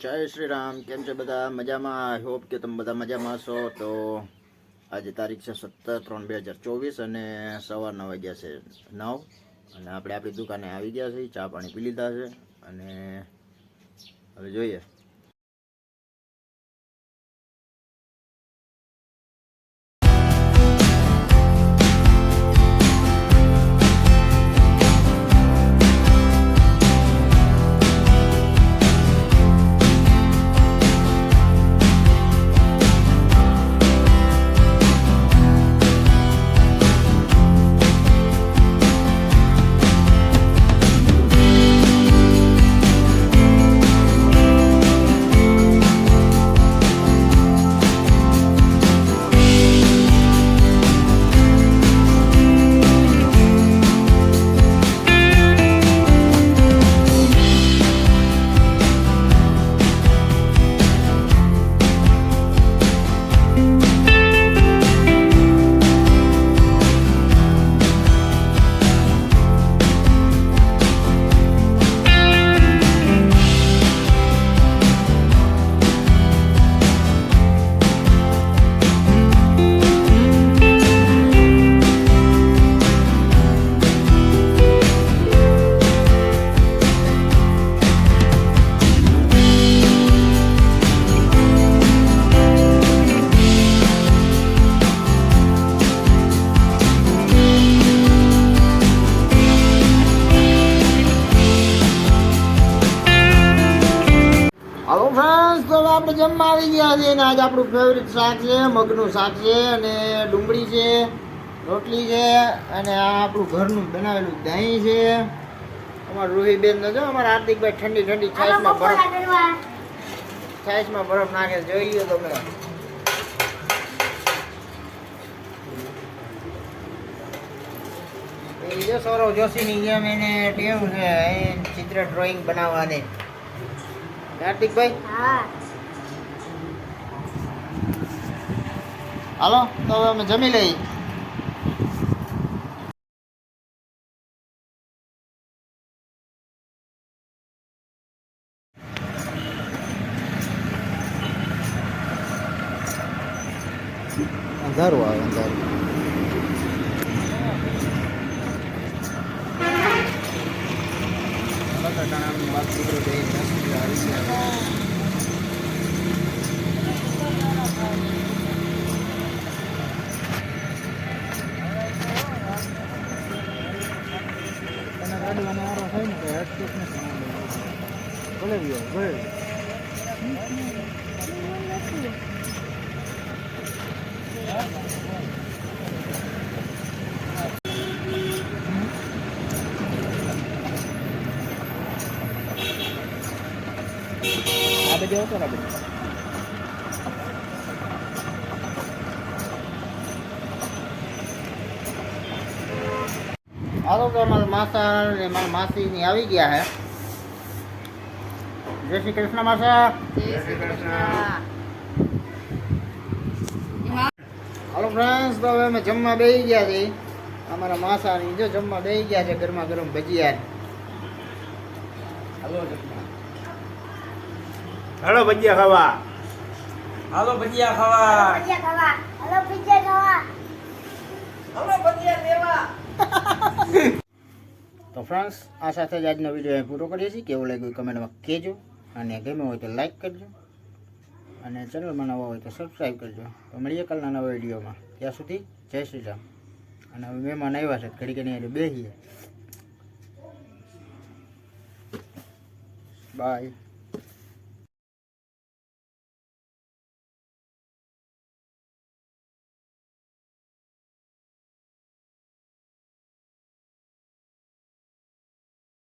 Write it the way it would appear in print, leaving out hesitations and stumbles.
જય શ્રી રામ. કેમ છે બધા? મજામાં? આઈ હોપ કે તમે બધા મજામાં છો. તો આજે તારીખ છે 17/3/2024 અને સવારના વાગ્યા છે 9 અને આપણે આપણી દુકાને આવી ગયા છીએ. ચા પાણી પી લીધા છે અને હવે જોઈએ. હાલો ફ્રેન્ડ્સ, તો આપણે જમવા આવી ગયા છે અને આજ આપણું ફેવરિટ શાક છે, મગનું શાક છે અને ડુંગળી છે, રોટલી છે અને આ આપણું ઘરનું બનાવેલું દહીં છે. અમારા રૂહીબેન જો અમારા હાર્દિકભાઈ ઠંડી ઠંડી છાશમાં બરફ નાખે જોઈ લો તમે. જો સૌરવ જોશીની જેમ એને ટેવ છે ચિત્ર ડ્રોઈંગ બનાવવાની. કાર્તિકભાઈ, હાલો તો હવે અમે જમી લઈ. અંધારું આવે અંધારું. આ બધે હતો ને બધું. હાલો તો મારા માસા ને મારા માસીની આવી ગયા હે. જય શ્રી કૃષ્ણ માસા. જય શ્રી કૃષ્ણ. હાલો ફ્રેન્ડ્સ, તો હવે અમે જમવા બેસી ગયા છીએ. અમારા માસાની જો જમવા બેસી ગયા છે, ગરમા ગરમ ભજીયા. હાલો જમવા. હાલો ભજીયા ખાવા. હાલો ભજીયા ખાવા. હાલો ભજીયા ખાવા. હાલો ભજીયા લેવા. તો ફ્રેન્ડ્સ, આ સાથે જ આજનો વિડીયો પૂરો કરીએ છીએ. કેવું લાગ્યું કમેન્ટમાં કહેજો અને ગમ્યું હોય તો લાઈક કરજો અને ચેનલમાં નવા હોય તો સબસ્ક્રાઈબ કરજો. તો મળીએ કાલના નવા વિડીયોમાં. ત્યાં સુધી જય શ્રી રામ. અને હવે મહેમાન આવ્યા છે, ઘડી ઘડી બેસીએ. બાય.